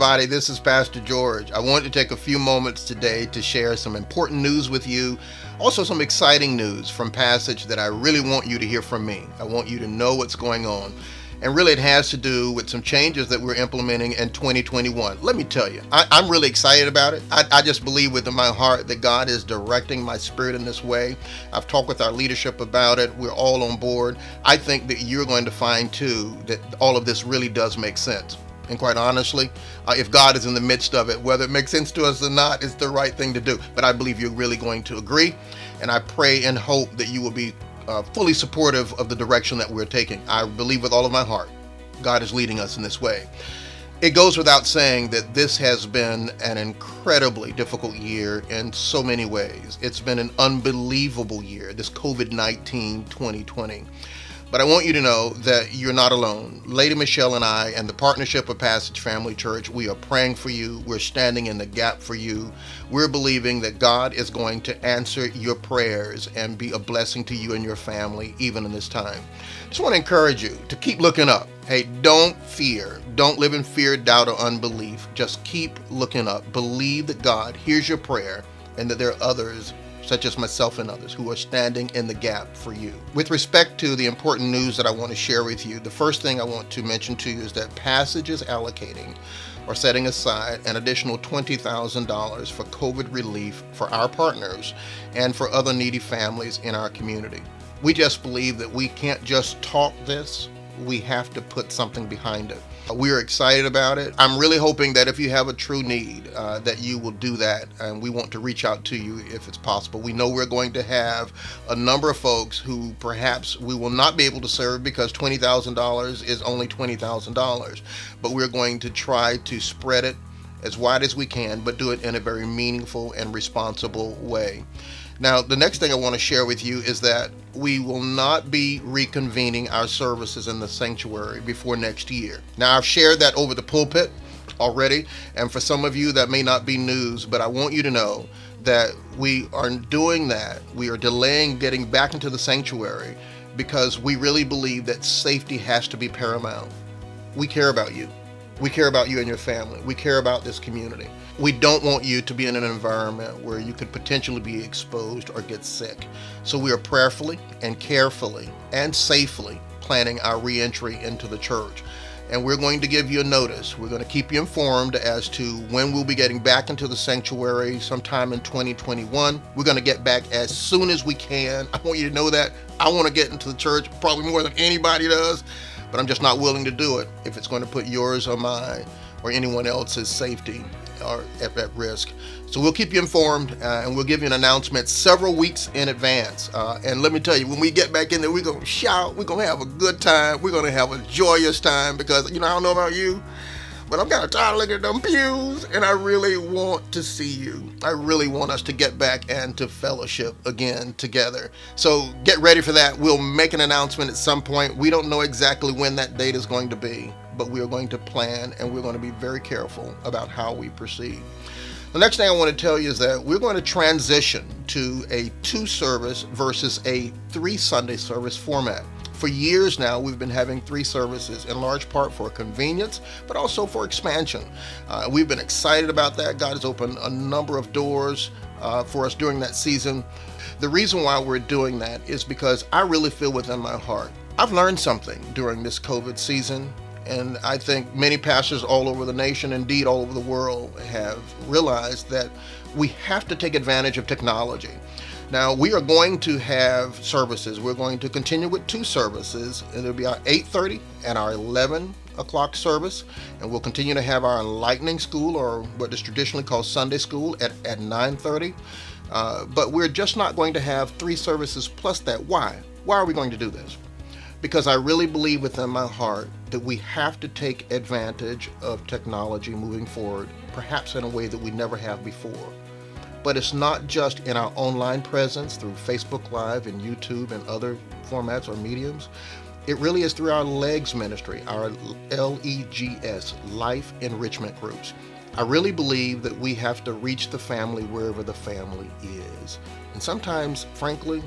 everybody. This is Pastor George. I want to take a few moments today to share some important news with you. Also, some exciting news from Passage that I really want you to hear from me. I want you to know what's going on. And really, it has to do with some changes that we're implementing in 2021. Let me tell you, I'm really excited about it. I just believe within my heart that God is directing my spirit in this way. I've talked with our leadership about it. We're all on board. I think that you're going to find, too, that all of this really does make sense. And quite honestly, if God is in the midst of it, whether it makes sense to us or not, it's the right thing to do. But I believe you're really going to agree. And I pray and hope that you will be fully supportive of the direction that we're taking. I believe with all of my heart, God is leading us in this way. It goes without saying that this has been an incredibly difficult year in so many ways. It's been an unbelievable year, this COVID-19 2020. But I want you to know that you're not alone. Lady Michelle and I and the partnership of Passage Family Church, we are praying for you. We're standing in the gap for you. We're believing that God is going to answer your prayers and be a blessing to you and your family, even in this time. Just want to encourage you to keep looking up. Hey, don't fear. Don't live in fear, doubt, or unbelief. Just keep looking up. Believe that God hears your prayer and that there are others such as myself and others, who are standing in the gap for you. With respect to the important news that I want to share with you, the first thing I want to mention to you is that Passage is allocating or setting aside an additional $20,000 for COVID relief for our partners and for other needy families in our community. We just believe that we can't just talk this, we have to put something behind it. We are excited about it. I'm really hoping that if you have a true need, that you will do that, and we want to reach out to you if it's possible. We know we're going to have a number of folks who perhaps we will not be able to serve because $20,000 is only $20,000, but we're going to try to spread it as wide as we can, but do it in a very meaningful and responsible way. Now, the next thing I want to share with you is that we will not be reconvening our services in the sanctuary before next year. Now, I've shared that over the pulpit already, and for some of you that may not be news, but I want you to know that we are doing that. We are delaying getting back into the sanctuary because we really believe that safety has to be paramount. We care about you. We care about you and your family. We care about this community. We don't want you to be in an environment where you could potentially be exposed or get sick. So we are prayerfully and carefully and safely planning our reentry into the church. And we're going to give you a notice. We're going to keep you informed as to when we'll be getting back into the sanctuary sometime in 2021. We're going to get back as soon as we can. I want you to know that. I want to get into the church probably more than anybody does, but I'm just not willing to do it if it's going to put yours or mine or anyone else's safety or at risk. So we'll keep you informed and we'll give you an announcement several weeks in advance. And let me tell you, when we get back in there, we're going to shout, we're going to have a good time, we're going to have a joyous time because, I don't know about you, but I'm kind of tired of looking at them pews and I really want to see you. I really want us to get back and to fellowship again together. So get ready for that. We'll make an announcement at some point. We don't know exactly when that date is going to be, but we are going to plan and we're going to be very careful about how we proceed. The next thing I want to tell you is that we're going to transition to a 2-service versus a 3 Sunday service format. For years now, we've been having 3 services in large part for convenience, but also for expansion. We've been excited about that. God has opened a number of doors for us during that season. The reason why we're doing that is because I really feel within my heart, I've learned something during this COVID season. And I think many pastors all over the nation, indeed all over the world, have realized that we have to take advantage of technology. Now, we are going to have services. We're going to continue with 2 services. It'll be our 8:30 and our 11 o'clock service. And we'll continue to have our Enlightening School, or what is traditionally called Sunday School, at 9:30. But we're just not going to have 3 services plus that. Why? Why are we going to do this? Because I really believe within my heart that we have to take advantage of technology moving forward, perhaps in a way that we never have before. But it's not just in our online presence through Facebook Live and YouTube and other formats or mediums. It really is through our LEGS ministry, our LEGS, Life Enrichment Groups. I really believe that we have to reach the family wherever the family is. And sometimes, frankly,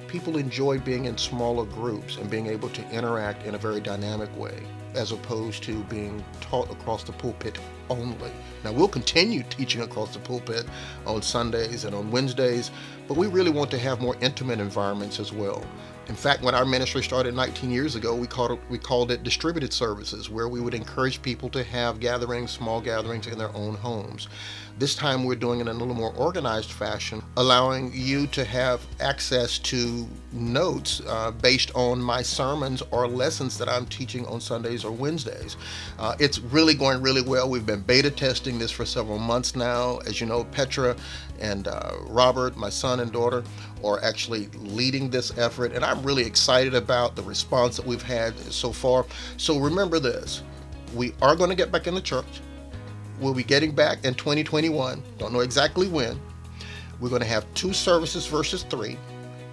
people enjoy being in smaller groups and being able to interact in a very dynamic way. as opposed to being taught across the pulpit only. Now, we'll continue teaching across the pulpit on Sundays and on Wednesdays, but we really want to have more intimate environments as well. In fact, when our ministry started 19 years ago, we called it distributed services, where we would encourage people to have gatherings, small gatherings in their own homes. This time we're doing it in a little more organized fashion, allowing you to have access to notes based on my sermons or lessons that I'm teaching on Sundays or Wednesdays. It's really going really well. We've been beta testing this for several months now. As you know, Petra and Robert, my son and daughter, are actually leading this effort, and I'm really excited about the response that we've had so far. So remember this, we are going to get back in the church. We'll be getting back in 2021. Don't know exactly when. We're going to have 2 services versus 3.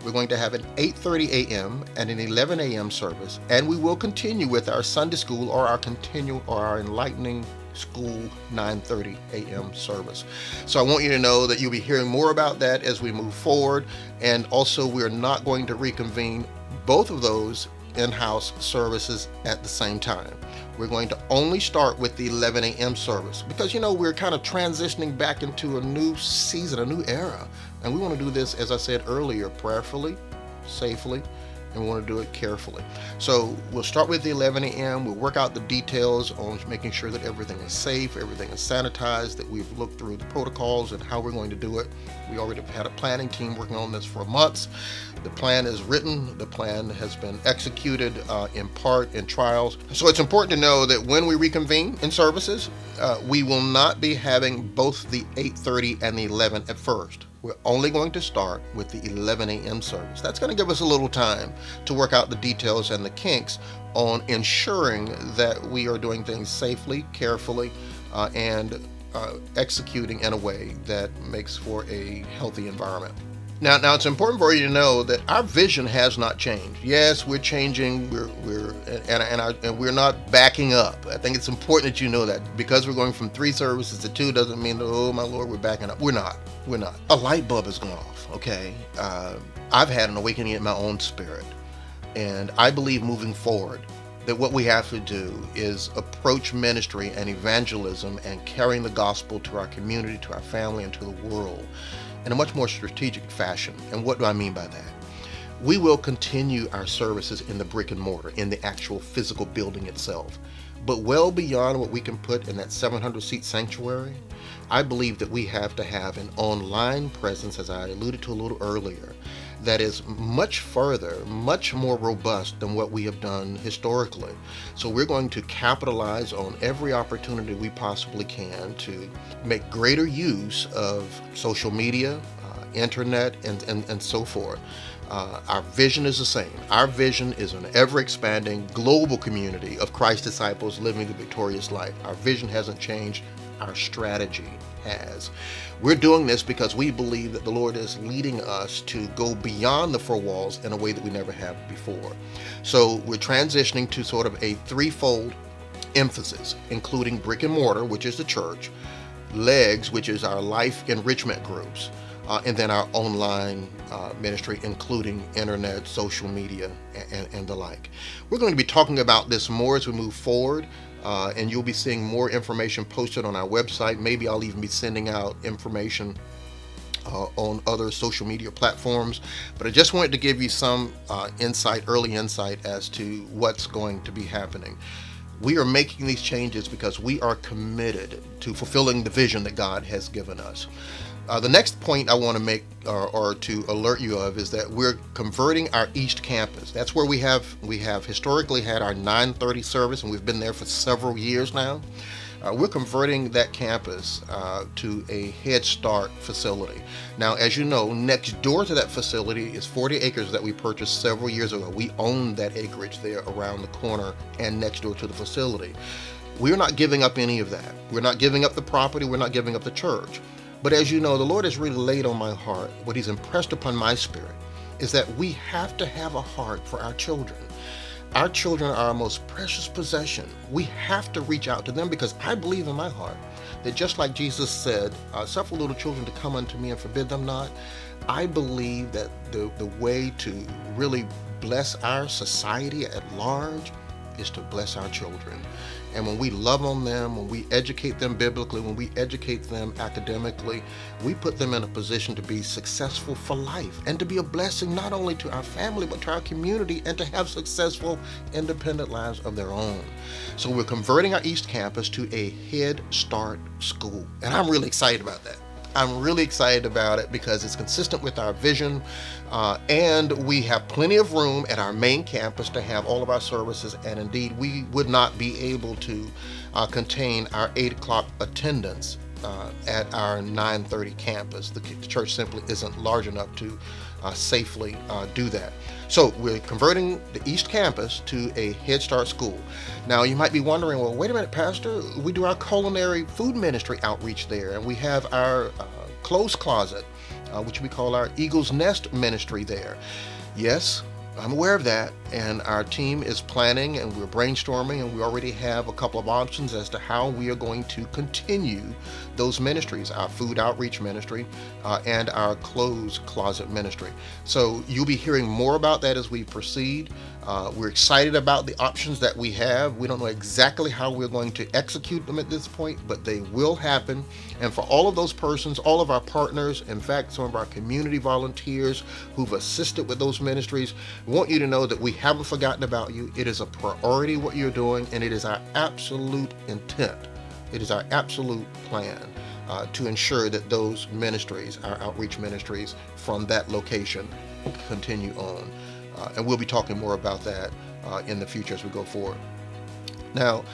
We're going to have an 8:30 a.m. and an 11 a.m. service, and we will continue with our Sunday school or our enlightening school 9:30 a.m. service. So I want you to know that you'll be hearing more about that as we move forward, and also we're not going to reconvene both of those in-house services at the same time. We're going to only start with the 11 a.m. service because, we're kind of transitioning back into a new season, a new era. And we want to do this, as I said earlier, prayerfully, safely, and we want to do it carefully. So we'll start with the 11 a.m. We'll work out the details on making sure that everything is safe, everything is sanitized, that we've looked through the protocols and how we're going to do it. We already had a planning team working on this for months. The plan is written. The plan has been executed in part in trials. So it's important to know that when we reconvene in services, we will not be having both the 8:30 and the 11 at first. We're only going to start with the 11 a.m. service. That's going to give us a little time to work out the details and the kinks on ensuring that we are doing things safely, carefully, and executing in a way that makes for a healthy environment. Now it's important for you to know that our vision has not changed. Yes, we're changing. We're not backing up. I think it's important that you know that because we're going from 3 services to 2 doesn't mean that, oh my Lord, we're backing up. We're not. A light bulb has gone off. Okay, I've had an awakening in my own spirit, and I believe moving forward that what we have to do is approach ministry and evangelism and carrying the gospel to our community, to our family, and to the world in a much more strategic fashion. And what do I mean by that? We will continue our services in the brick and mortar, in the actual physical building itself. But well beyond what we can put in that 700-seat sanctuary, I believe that we have to have an online presence, as I alluded to a little earlier, that is much further, much more robust than what we have done historically. So we're going to capitalize on every opportunity we possibly can to make greater use of social media, internet, and so forth. Our vision is the same. Our vision is an ever-expanding global community of Christ disciples living the victorious life. Our vision hasn't changed. Our strategy has. We're doing this because we believe that the Lord is leading us to go beyond the 4 walls in a way that we never have before. So we're transitioning to sort of a 3-fold emphasis, including brick and mortar, which is the church, legs, which is our life enrichment groups, and then our online ministry, including internet, social media, and the like. We're going to be talking about this more as we move forward, and you'll be seeing more information posted on our website. Maybe I'll even be sending out information on other social media platforms. But I just wanted to give you some early insight as to what's going to be happening. We are making these changes because we are committed to fulfilling the vision that God has given us. The next point I want to make or to alert you of is that we're converting our East Campus. That's where we have historically had our 9:30 service, and we've been there for several years now. We're converting that campus to a Head Start facility. Now, as you know, next door to that facility is 40 acres that we purchased several years ago. We own that acreage there around the corner and next door to the facility. We're not giving up any of that. We're not giving up the property. We're not giving up the church. But as you know, the Lord has really laid on my heart, what He's impressed upon my spirit, is that we have to have a heart for our children. Our children are our most precious possession. We have to reach out to them because I believe in my heart that just like Jesus said, suffer little children to come unto me and forbid them not, I believe that the way to really bless our society at large is to bless our children. And when we love on them, when we educate them biblically, when we educate them academically, we put them in a position to be successful for life and to be a blessing not only to our family, but to our community, and to have successful, independent lives of their own. So we're converting our East Campus to a Head Start school. And I'm really excited about that. I'm really excited about it because it's consistent with our vision, and we have plenty of room at our main campus to have all of our services, and indeed we would not be able to contain our 8 o'clock attendance at our 9:30 campus. The church simply isn't large enough to safely do that. So we're converting the East Campus to a Head Start school. Now you might be wondering, well, wait a minute, Pastor, we do our culinary food ministry outreach there, and we have our clothes closet, which we call our Eagle's Nest ministry there. Yes, I'm aware of that, and our team is planning and we're brainstorming, and we already have a couple of options as to how we are going to continue those ministries, our food outreach ministry and our clothes closet ministry. So you'll be hearing more about that as we proceed. We're excited about the options that we have. We don't know exactly how we're going to execute them at this point, but they will happen. And for all of those persons, all of our partners, in fact, some of our community volunteers who've assisted with those ministries, we want you to know that we haven't forgotten about you. It is a priority what you're doing, and it is our absolute intent. It is our absolute plan to ensure that those ministries, our outreach ministries from that location, continue on. And we'll be talking more about that in the future as we go forward. Now,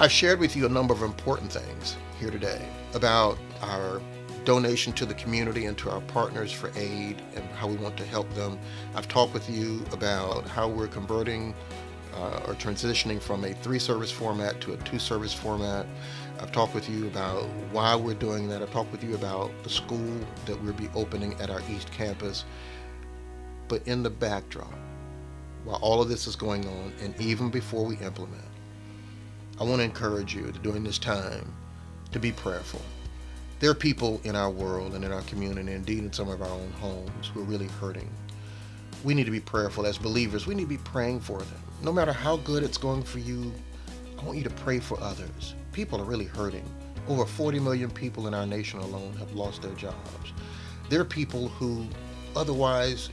I've shared with you a number of important things here today about our donation to the community and to our partners for aid and how we want to help them. I've talked with you about how we're converting or transitioning from a 3-service format to a 2-service format. I've talked with you about why we're doing that. I've talked with you about the school that we'll be opening at our East Campus. But in the backdrop, while all of this is going on, and even before we implement, I want to encourage you during this time to be prayerful. There are people in our world and in our community, and indeed in some of our own homes, who are really hurting. We need to be prayerful as believers. We need to be praying for them. No matter how good it's going for you, I want you to pray for others. People are really hurting. Over 40 million people in our nation alone have lost their jobs. There are people who otherwise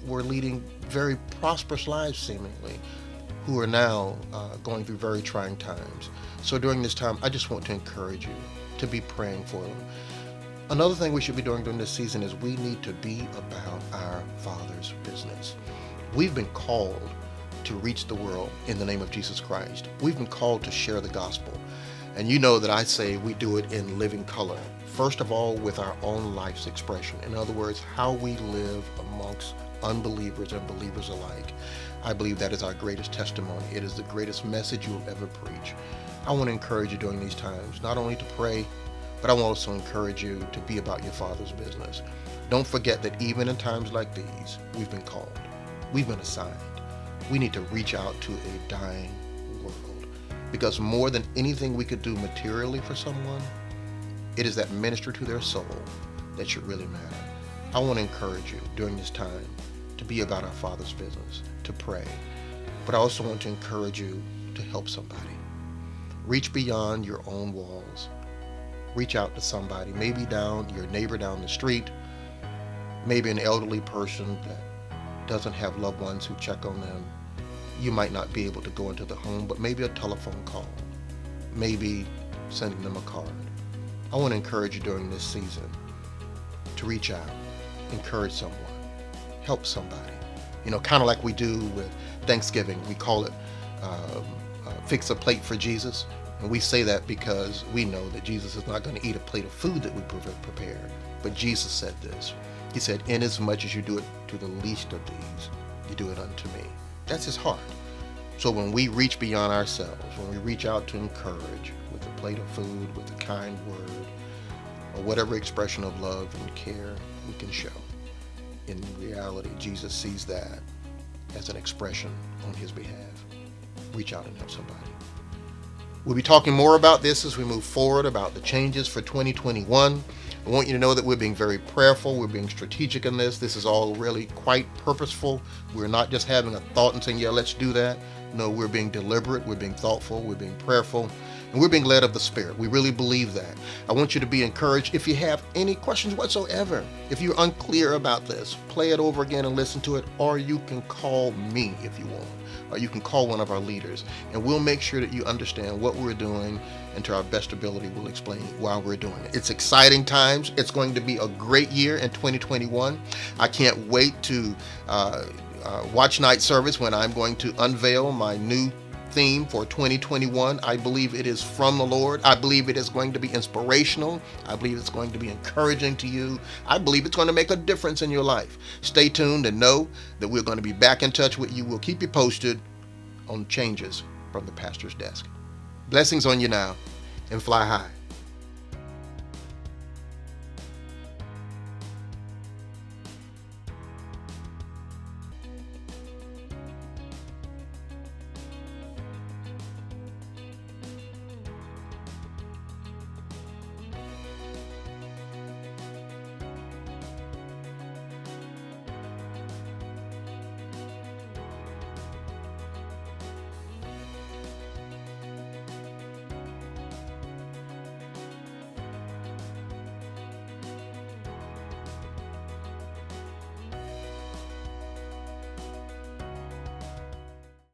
were leading very prosperous lives, seemingly, who are now going through very trying times. So during this time, I just want to encourage you to be praying for them. Another thing we should be doing during this season is we need to be about our Father's business. We've been called to reach the world in the name of Jesus Christ. We've been called to share the gospel. And you know that I say we do it in living color. First of all, with our own life's expression. In other words, how we live amongst unbelievers and believers alike. I believe that is our greatest testimony. It is the greatest message you will ever preach. I want to encourage you during these times, not only to pray, but I want to also encourage you to be about your Father's business. Don't forget that even in times like these, we've been called. We've been assigned. We need to reach out to a dying world. Because more than anything we could do materially for someone, it is that ministry to their soul that should really matter. I want to encourage you during this time to be about our Father's business, to pray. But I also want to encourage you to help somebody. Reach beyond your own walls. Reach out to somebody, maybe down your neighbor down the street, maybe an elderly person that doesn't have loved ones who check on them. You might not be able to go into the home, but maybe a telephone call, maybe sending them a card. I want to encourage you during this season to reach out, encourage someone, help somebody. You know, kind of like we do with Thanksgiving. We call it fix a plate for Jesus. And we say that because we know that Jesus is not going to eat a plate of food that we prepared. But Jesus said this. He said, inasmuch as you do it to the least of these, you do it unto me. That's his heart. So when we reach beyond ourselves, when we reach out to encourage with a plate of food, with a kind word, or whatever expression of love and care we can show, in reality, Jesus sees that as an expression on his behalf. Reach out and help somebody. We'll be talking more about this as we move forward, about the changes for 2021. I want you to know that we're being very prayerful. We're being strategic in this. This is all really quite purposeful. We're not just having a thought and saying, yeah, let's do that. No, we're being deliberate, we're being thoughtful, we're being prayerful, and we're being led of the Spirit. We really believe that. I want you to be encouraged. If you have any questions whatsoever, if you're unclear about this, play it over again and listen to it, or you can call me if you want, or you can call one of our leaders, and we'll make sure that you understand what we're doing, and to our best ability, we'll explain why we're doing it. It's exciting times. It's going to be a great year in 2021. I can't wait to watch night service when I'm going to unveil my new theme for 2021. I believe it is from the Lord. I believe it is going to be inspirational. I believe it's going to be encouraging to you. I believe it's going to make a difference in your life. Stay tuned and know that we're going to be back in touch with you. We'll keep you posted on changes from the pastor's desk. Blessings on you now, and fly high.